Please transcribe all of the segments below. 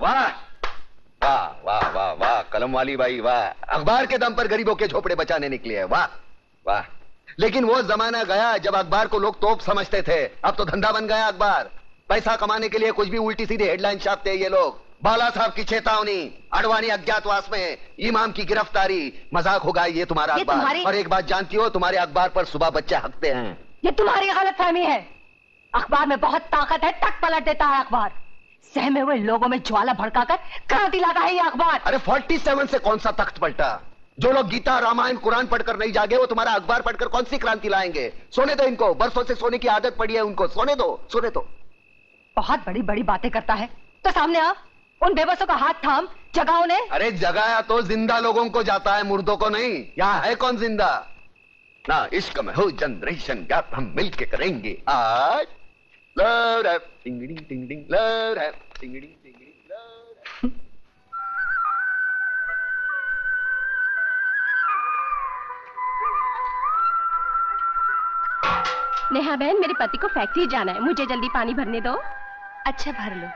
वाह वाह वाह वाह वाह, कलम वाली बाई वाह, अखबार के दम पर गरीबों के झोपड़े बचाने निकली है, वाह वाह। लेकिन वो जमाना गया जब अखबार को लोग तोप समझते थे, अब तो धंधा बन गया अखबार। पैसा कमाने के लिए कुछ भी उल्टी सीधी हेडलाइन छापते हैं ये लोग। बाला साहब की चेतावनी, अडवाणी अज्ञातवास में, इमाम की गिरफ्तारी, मजाक होगा ये तुम्हारा अखबार। और एक बात जानती हो, तुम्हारे अखबार पर सुबह बच्चे हकते हैं। ये तुम्हारी गलतफहमी है। अखबार में बहुत ताकत है, टक पलट देता है अखबार। सहमे हुए लोगों में ज्वाला भड़काकर क्रांति लाता है ये अखबार। अरे 47 से कौन सा तख्त पलटा? जो लोग गीता रामायण कुरान पढ़कर नहीं जागे, वो तुम्हारा अखबार पढ़कर कौन सी क्रांति लाएंगे? सोने दो इनको, बरसों से सोने की आदत पड़ी है उनको, सोने दो, सोने दो। बहुत बड़ी बड़ी बातें करता है तो सामने आ, उन बेबसों का हाथ थाम, जगाओ ने। अरे जगाया तो जिंदा लोगों को जाता है, मुर्दों को नहीं। यहाँ है कौन जिंदा? ना इश्क में हो जनरेशन गैप, हम मिलके करेंगे आज। लव रैप टिंगड़ी टिंगड़ी, लव रैप टिंगड़ी टिंगड़ी, लव रैप। नेहा बहन, मेरे पति को फैक्ट्री जाना है, मुझे जल्दी पानी भरने दो। अच्छा भर लो।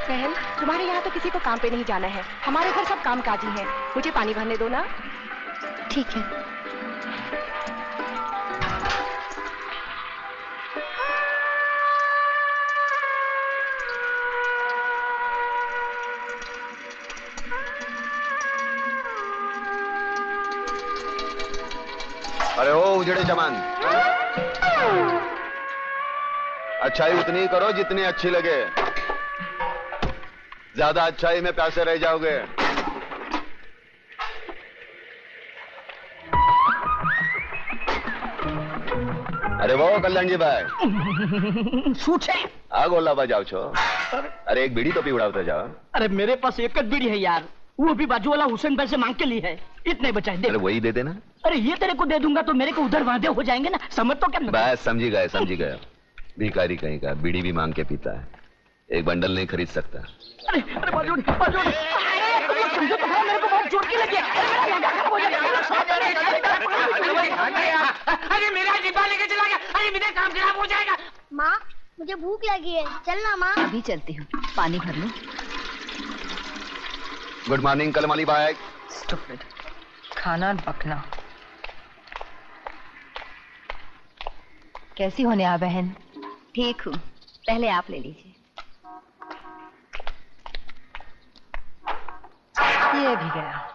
बहन, तुम्हारे यहाँ तो किसी को काम पे नहीं जाना है, हमारे घर सब कामकाजी हैं, मुझे पानी भरने दो ना। ठीक है। अरे ओ उजड़े जमान, अच्छाई उतनी ही करो जितनी अच्छी लगे, ज्यादा अच्छाई में प्यासे रह जाओगे। अरे वो कल्याण जी भाई छूटे आ गोला बजाओ छो। अरे एक बीड़ी तो पी उड़ाते जाओ। अरे मेरे पास एक बीड़ी है यार, वो भी बाजू वाला हुसैन भाई से मांग के ली है, इतने बचाए दे। अरे वही दे देना। अरे ये तेरे को दे दूंगा तो मेरे को उधर वादे हो जाएंगे ना, समझ तो क्या? बस समझी गए समझी गए। भिखारी कहीं का बीड़ी भी मांग के पीता है, एक बंडल नहीं खरीद सकता। अरे अरे बाजू बाजू, समझो तो है, मेरे को बहुत चोट की लगी है। अरे मेरा डिब्बा लेके चला गया, अरे मेरा काम खराब हो जाएगा। माँ मुझे भूख लगी है, चलना माँ। अभी चलती हूँ, पानी भर लो। गुड मॉर्निंग कलमाली बाय। स्टूपिड, खाना पकना। कैसी हो नेहा बहन? ठीक हूँ, पहले आप ले लीजिए। ये भी गया।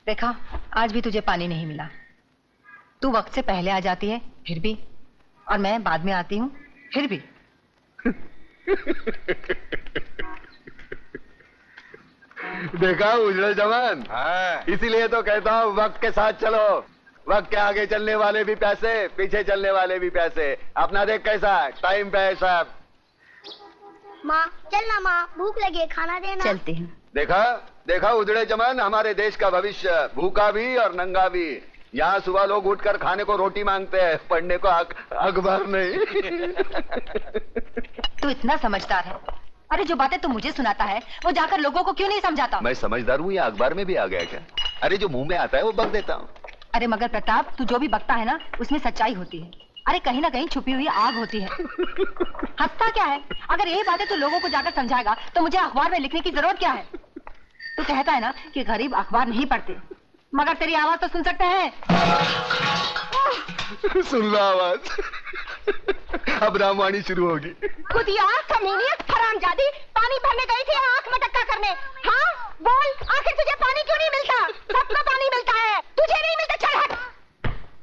देखा, आज भी तुझे पानी नहीं मिला। तू वक्त से पहले आ जाती है फिर भी, और मैं बाद में आती हूँ फिर भी। देखा उजड़े जवान, इसीलिए तो कहता हूँ वक्त के साथ चलो। वक्त के आगे चलने वाले भी पैसे, पीछे चलने वाले भी पैसे। अपना देख कैसा टाइम पे है सब। माँ चलना माँ, भूख लगी है, खाना देना। चलती हूँ। देखा देखा उजड़े जवान, हमारे देश का भविष्य, भूखा भी और नंगा भी। यहाँ सुबह लोग उठकर खाने को रोटी मांगते हैं, पढ़ने को अखबार नहीं। तू इतना समझदार है, अरे जो बातें तू मुझे सुनाता है वो जाकर लोगों को क्यों नहीं समझाता? मैं समझदार हूँ या अखबार में भी आ गया क्या? अरे जो मुंह में आता है वो बक देता हूँ। अरे मगर प्रताप, तू जो भी बकता है ना उसमें सच्चाई होती है। अरे कहीं ना कहीं छुपी हुई आग होती है। हंसता क्या है? अगर यही बातें तू लोगों को जाकर समझाएगा तो मुझे अखबार में लिखने की जरूरत क्या है? तू कहता है ना कि गरीब अखबार नहीं पढ़ते, मगर तेरी आवाज तो सुन सकते हैं। सुन लो आवाज। अब रामवाणी शुरू होगी। खुदिया कमीनी हरामजादी, पानी भरने गई थी आंख में टक्का करने। हाँ बोल, आखिर तुझे पानी क्यों नहीं मिलता? सबको पानी मिलता है, तुझे नहीं मिलता। चल हट।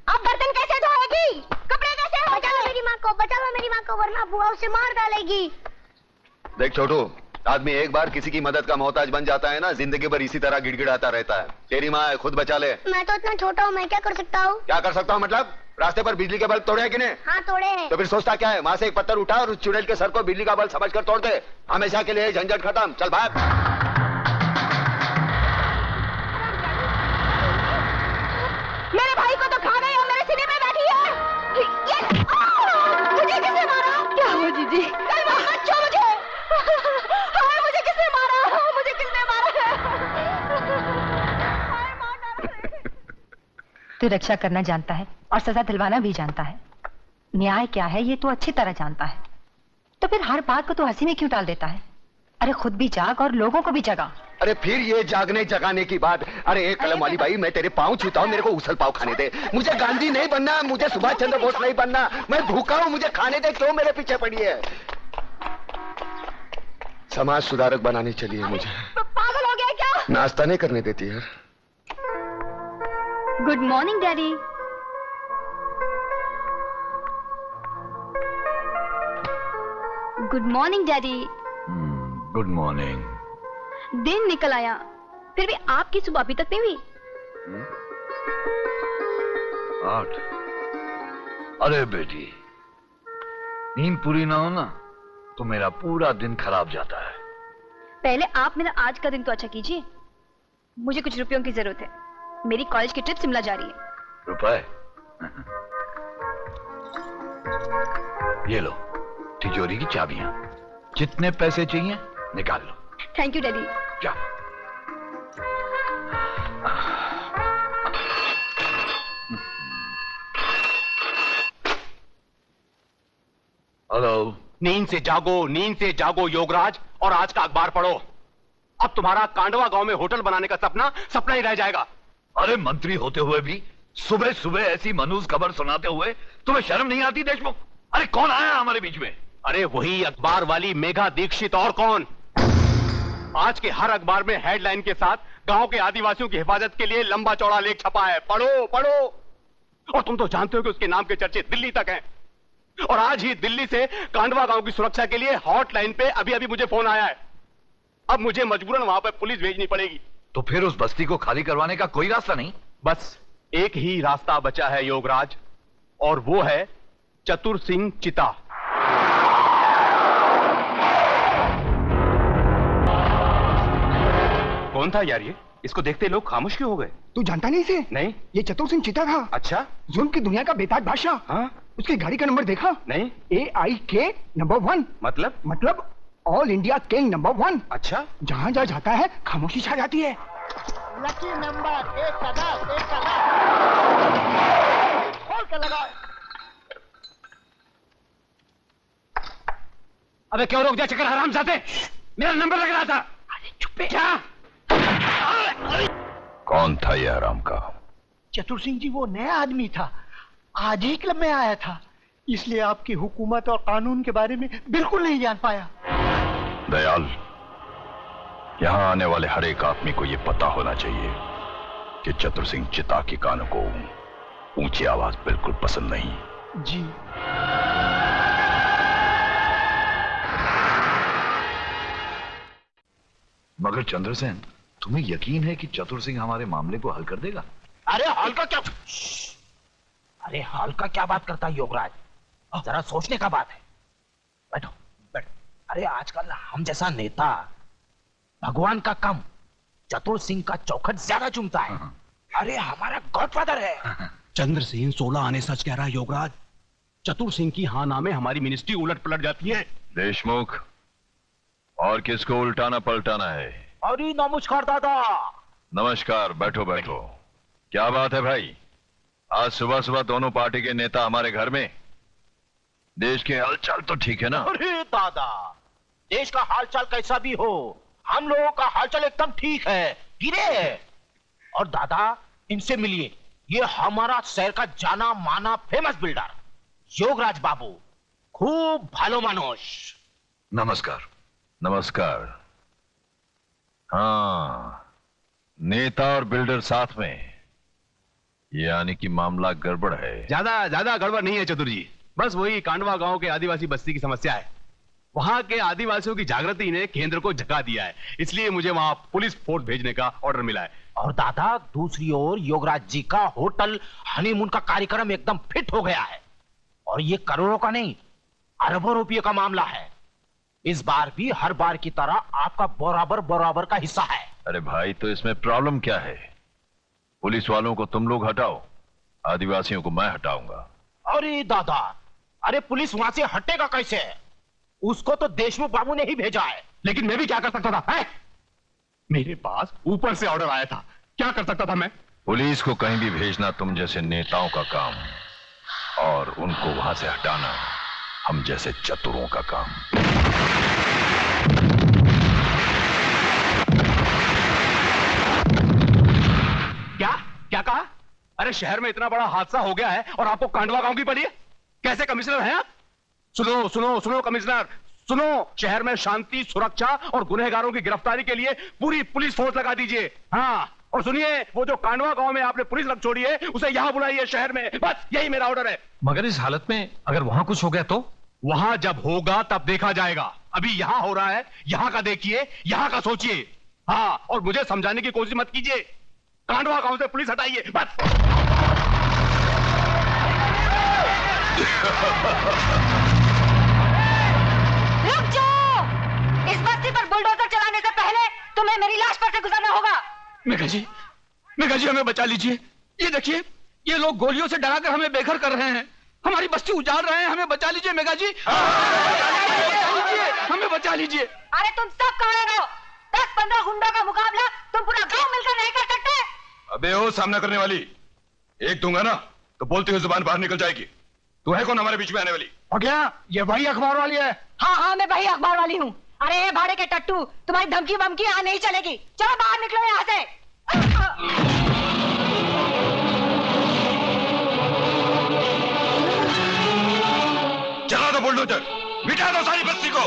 अब बर्तन कैसे धोएगी, कपड़े कैसे हो? बचा लो मेरी माँ को, बचा लो मेरी माँ को, वरना बुआ उसे मार डालेगी। देख छोटू, आदमी एक बार किसी की मदद का मोहताज बन जाता है ना, जिंदगी भर इसी तरह गिड़गिड़ाता रहता है। तेरी माँ है, खुद बचा ले। मैं तो इतना छोटा हूँ, मैं क्या कर सकता हूँ? क्या कर सकता हूँ मतलब? रास्ते पर बिजली के बल्ब तोड़े हैं कि नहीं? हाँ तोड़े हैं। तो फिर सोचता क्या है? वहां से एक पत्थर उठा और उस चुड़ैल के सर को बिजली का बल्ब समझकर तोड़ दे। हमेशा के लिए झंझट खत्म। चल भाग। मेरे भाई को तो खा गई और मेरे सीने में बैठी है। ये मुझे किसने मारा? क्या हुआ जीजी? मत छो मुझे। हाँ, मुझे किसने मारा? मुझे किसने मारा? तू रक्षा करना जानता है और सजा दिलवाना भी जानता है। न्याय क्या है ये तू अच्छी तरह जानता है, तो फिर हर बात को तू हंसी में क्यों टाल देता है? अरे खुद भी जाग और लोगों को भी जगा। अरे फिर ये जागने जगाने की बात। अरे एक कलम वाली बाई, मैं तेरे पाँव छूता हूँ, मेरे को उसल पाव खाने दे। मुझे गांधी नहीं बनना, मुझे सुभाष चंद्र बोस नहीं बनना, मैं भूखा हूँ, मुझे खाने दे। क्यों मेरे पीछे पड़ी है? समाज सुधारक बनाने चली है मुझे। पागल हो गया क्या? नाश्ता नहीं करने देती है। Good morning daddy. Good morning daddy. Good morning. दिन निकल आया, फिर भी आपकी सुबह अभी तक नहीं हुई। 8। अरे बेटी, नींद पूरी ना हो ना तो मेरा पूरा दिन खराब जाता है। पहले आप मेरा आज का दिन तो अच्छा कीजिए। मुझे कुछ रुपयों की जरूरत है, मेरी कॉलेज की ट्रिप शिमला जा रही है। रुपए? ये लो तिजोरी की चाबियां, जितने पैसे चाहिए निकाल लो। Thank you daddy. जा। हेलो। नींद से जागो योगराज, और आज का अखबार पढ़ो। अब तुम्हारा कांडवा गांव में होटल बनाने का सपना सपना ही रह जाएगा। अरे मंत्री होते हुए भी सुबह सुबह ऐसी मनहूस खबर सुनाते हुए तुम्हें शर्म नहीं आती देशमुख? अरे कौन आया हमारे बीच में? अरे वही अखबार वाली मेघा दीक्षित, और कौन। आज के हर अखबार में हेडलाइन के साथ गांव के आदिवासियों की हिफाजत के लिए लंबा चौड़ा लेख छपा है। पढ़ो पढ़ो। और तुम तो जानते हो कि उसके नाम के चर्चे दिल्ली तक हैं। और आज ही दिल्ली से कांडवा गांव की सुरक्षा के लिए हॉटलाइन पे अभी अभी मुझे फोन आया है। अब मुझे मजबूरन वहां पर पुलिस भेजनी पड़ेगी। तो फिर उस बस्ती को खाली करवाने का कोई रास्ता नहीं? बस एक ही रास्ता बचा है योगराज, और वो है चतुर सिंह चिता। कौन था यार ये? इसको देखते लोग खामोश क्यों हो गए? तू जानता नहीं इसे? नहीं। ये चतुर सिंह चिता था। अच्छा। जुल्म की दुनिया का बेताज बादशाह। हाँ? उसकी गाड़ी का नंबर देखा? नहीं। AIK number 1। मतलब ऑल इंडिया किंग नंबर 1। अच्छा। जहाँ जहाँ जाता है खामोशी छा जाती है। लकी नंबर 1 का 10, 1 का 10। खोल के लगाओ। अबे क्यों रोक दिया चक्कर हरामजादे? मेरा नंबर लग रहा था। अरे चुप जा। कौन था यह हराम का? चतुर सिंह जी वो नया आदमी था, आज ही क्लब में आया था, इसलिए आपकी हुकूमत और कानून के बारे में बिल्कुल नहीं जान पाया। दयाल, यहां आने वाले हर एक आदमी को यह पता होना चाहिए कि चतुर सिंह चिता की कानों को ऊंची आवाज बिल्कुल पसंद नहीं। जी। मगर चंद्रसेन, तुम्हें यकीन है कि चतुर सिंह हमारे मामले को हल कर देगा? अरे हाल का क्या? अरे हाल का क्या बात करता है योगराज? जरा सोचने का बात है। बैठो बैठो। अरे आजकल हम जैसा नेता भगवान का कम चतुर सिंह का चौखट ज्यादा चुमता है। अरे हमारा गॉडफादर है। चंद्र सिंह 16 आने सच कह रहा है योगराज। चतुर सिंह की हाँ नामे हमारी मिनिस्ट्री उलट पलट जाती है। देशमुख, और किसको उल्टाना पलटाना है? अरे नमस्कार दादा। नमस्कार, बैठो बैठो। क्या बात है भाई? आज सुबह सुबह दोनों पार्टी के नेता हमारे घर में। देश के हालचाल तो ठीक है ना? अरे दादा, देश का हालचाल कैसा भी हो, हम लोगों का हालचाल एकदम ठीक है। गिरे। और दादा इनसे मिलिए, ये हमारा शहर का जाना माना फेमस बिल्डर योगराज बाबू, खूब भालो मानुष। नमस्कार। नमस्कार। हाँ, नेता और बिल्डर साथ में, यानी कि मामला गड़बड़ है। ज्यादा गड़बड़ नहीं है चतुर जी, बस वही कांडवा गांव के आदिवासी बस्ती की समस्या है। वहां के आदिवासियों की जागृति ने केंद्र को झका दिया है, इसलिए मुझे वहां पुलिस फोर्स भेजने का ऑर्डर मिला है। और दादा दूसरी ओर योगराज जी का होटल हनीमून का कार्यक्रम एकदम फिट हो गया है, और ये करोड़ों का नहीं अरबों रुपये का मामला है। इस बार भी हर बार की तरह आपका बराबर का हिस्सा है। अरे भाई, तो इसमें प्रॉब्लम क्या है? पुलिस वालों को तुम लोग हटाओ, आदिवासियों को मैं हटाऊंगा। अरे दादा, अरे पुलिस वहां से हटेगा कैसे? उसको तो देशमुख बाबू ने ही भेजा है। लेकिन मैं भी क्या कर सकता था है? मेरे पास ऊपर से ऑर्डर आया था, क्या कर सकता था मैं? पुलिस को कहीं भी भेजना तुम जैसे नेताओं का काम, और उनको वहां से हटाना हम जैसे चतुरों का काम। क्या कहा? अरे शहर में इतना बड़ा हादसा हो गया है और आपको कांडवा गांव की पड़ी है? कैसे कमिश्नर हैं आप? सुनो सुनो सुनो कमिश्नर, सुनो, शहर में शांति, सुरक्षा और गुनहगारों की गिरफ्तारी के लिए पूरी पुलिस फोर्स लगा दीजिए। हाँ, और सुनिए, वो जो कांडवा गांव में आपने पुलिस रख छोड़ी है, उसे यहां बुलाइए शहर में। बस यही मेरा ऑर्डर है। मगर इस हालत में अगर वहां कुछ हो गया तो? वहां जब होगा तब देखा जाएगा। अभी यहां हो रहा है, यहां का देखिए, यहां का सोचिए। हाँ, और मुझे समझाने की कोशिश मत कीजिए। कांडवा गांव से पुलिस हटाइए, बस। रुक जाओ! इस बस्ती पर बुलडोजर चलाने से पहले तुम्हें मेरी लाश पर से गुजरना होगा। मेघा जी, हमें बचा लीजिए। ये देखिए, ये लोग गोलियों से डराकर हमें बेघर कर रहे हैं, हमारी बस्ती उजाड़ रहे हैं। हमें बचा लीजिए मेघा जी, हमें बचा लीजिए। अरे तुम सब कहाँ रहो? 10-15 गुंडों का मुकाबला तुम पूरा गांव मिलकर नहीं कर सकते। अबे ओ सामना करने वाली, एक दूंगा ना तो बोलती हुई जुबान बाहर निकल जाएगी। तू है कौन हमारे बीच में आने वाली? और क्या ये वही अखबार वाली है? हाँ, मैं वही अखबार वाली हूँ। अरे ये भाड़े के टट्टू, तुम्हारी धमकी बमकी यहाँ नहीं चलेगी। चलो बाहर निकलो यहाँ से। चला दो बुलडोजर, मिटा दो सारी बस्ती को।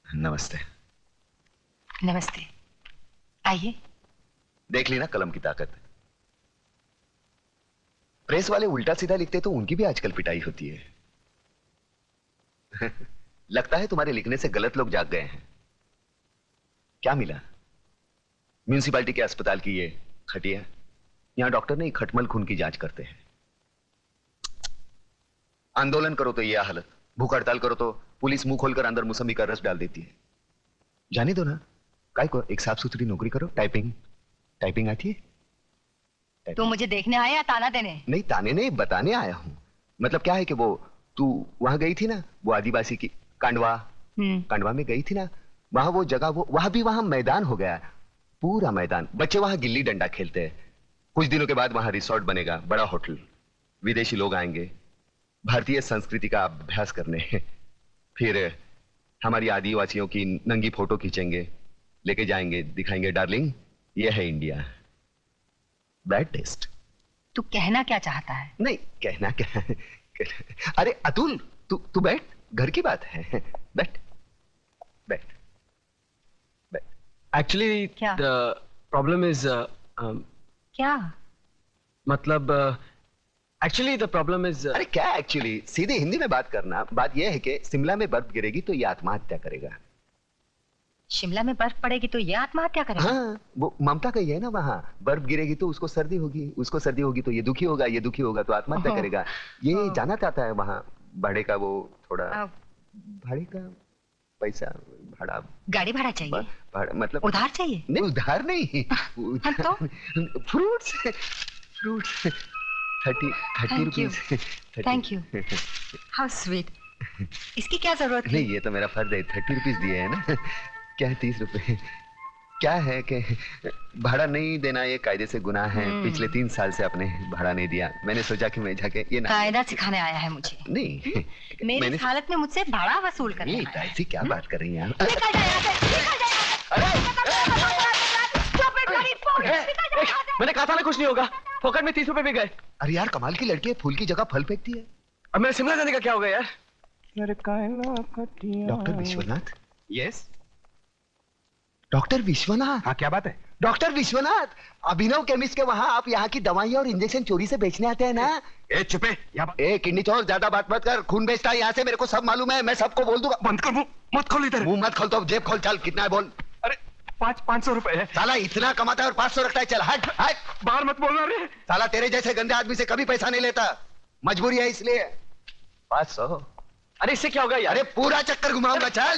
नमस्ते। नमस्ते, आइए। देख ली ना कलम की ताकत। प्रेस वाले उल्टा सीधा लिखते तो उनकी भी आजकल पिटाई होती है। लगता है तुम्हारे लिखने से गलत लोग जाग गए हैं। क्या मिला? म्यूनिसिपालिटी के अस्पताल की ये खटिया, यहां डॉक्टर नहीं खटमल खून की जांच करते हैं। आंदोलन करो तो ये हालत, भूख हड़ताल करो तो पुलिस मुंह खोलकर अंदर मौसमी का रस डाल देती है। जाने दो ना, काय को एक साफ सुथरी नौकरी करो। टाइपिंग आती है? तू मुझे देखने आया या ताना देने? नहीं, ताने नहीं, बताने आया हूं। मतलब क्या है कि वो तू वहां गई थी ना, वो आदिवासी की कांडवा में गई थी ना, वहां वो जगह, वो वहां मैदान हो गया, पूरा मैदान। बच्चे वहां गिल्ली डंडा खेलते हैं। कुछ दिनों के बाद वहां रिसोर्ट बनेगा, बड़ा होटल, विदेशी लोग आएंगे भारतीय संस्कृति का अभ्यास करने। फिर हमारी आदिवासियों की नंगी फोटो खींचेंगे, लेके जाएंगे, दिखाएंगे डार्लिंग ये है इंडिया। Bad taste. तू कहना क्या चाहता है? नहीं, कहना क्या। अरे अतुल, तू बैठ, घर की बात है। बैठ बैठ बैठ। एक्चुअली द प्रॉब्लम इज क्या? मतलब एक्चुअली द प्रॉब्लम इज अरे क्या एक्चुअली, सीधे हिंदी में बात करना। बात यह है कि शिमला में बर्फ गिरेगी तो ये आत्महत्या करेगा। शिमला में बर्फ पड़ेगी तो ये आत्महत्या करेगा? हाँ, वो ममता का ही है ना। वहां बर्फ गिरेगी तो उसको सर्दी होगी, उसको सर्दी होगी तो ये दुखी होगा, ये दुखी होगा तो आत्महत्या करेगा। ये जाना चाहता है वहां भाड़े का, वो थोड़ा भाड़े का पैसा, भाड़ा, गाड़ी भाड़ा चाहिए? भाड़ा मतलब उधार चाहिए? नहीं, उधार नहीं, तो fruits 30 rupees. Thank you, how sweet. इसकी क्या जरूरत है? नहीं, ये तो मेरा फर्ज है, 30 रुपीज दिए है ना। क्या है 30 रुपए? क्या है कि भाड़ा नहीं देना ये कायदे से गुनाह है। पिछले 3 साल से आपने भाड़ा नहीं दिया। मैंने सोचा कि मैं जाके ये ना कायदा सिखाने आया है मुझे। नहीं, मेरी हालत में मुझसे भाड़ा वसूल करने आया है। ऐसी क्या बात कर रही हैं आप? निकल जाए यहाँ से, निकल जाए यहाँ से। मैंने कहा था ना कुछ नहीं होगा। फोकट में 30 रुपए भी गए। अरे यार, कमाल की लड़की है, फूल की जगह फल फेंकती है। अब मेरे शिमला जाने का क्या होगा यार? Doctor Vishwanath? Yes, doctor Vishwanath. हाँ, क्या बात है? डॉक्टर विश्वनाथ, अभिनव केमिस्ट के वहाँ आप यहाँ की दवाइयाँ और इंजेक्शन चोरी से बेचने आते हैं ना? ए चुपे, ए किडनी चोर, ज्यादा बात मत कर। खून बेचता है यहाँ से, मेरे को सब मालूम है, मैं सबको बोल दूंगा। बंद कर मुंह, मत खोल इधर। मुंह मत खोल तो जेब खोल, चल कितना है बोल। अरे 500 रुपए है। साला इतना कमाता है और 500 रखता है, चल हट हट। बाहर मत बोलना रे। साला तेरे जैसे गंदे आदमी से कभी पैसा नहीं लेता, मजबूरी है इसलिए। 500। अरे इससे क्या होगा यार? अरे पूरा चक्कर घुमाऊंगा, चल।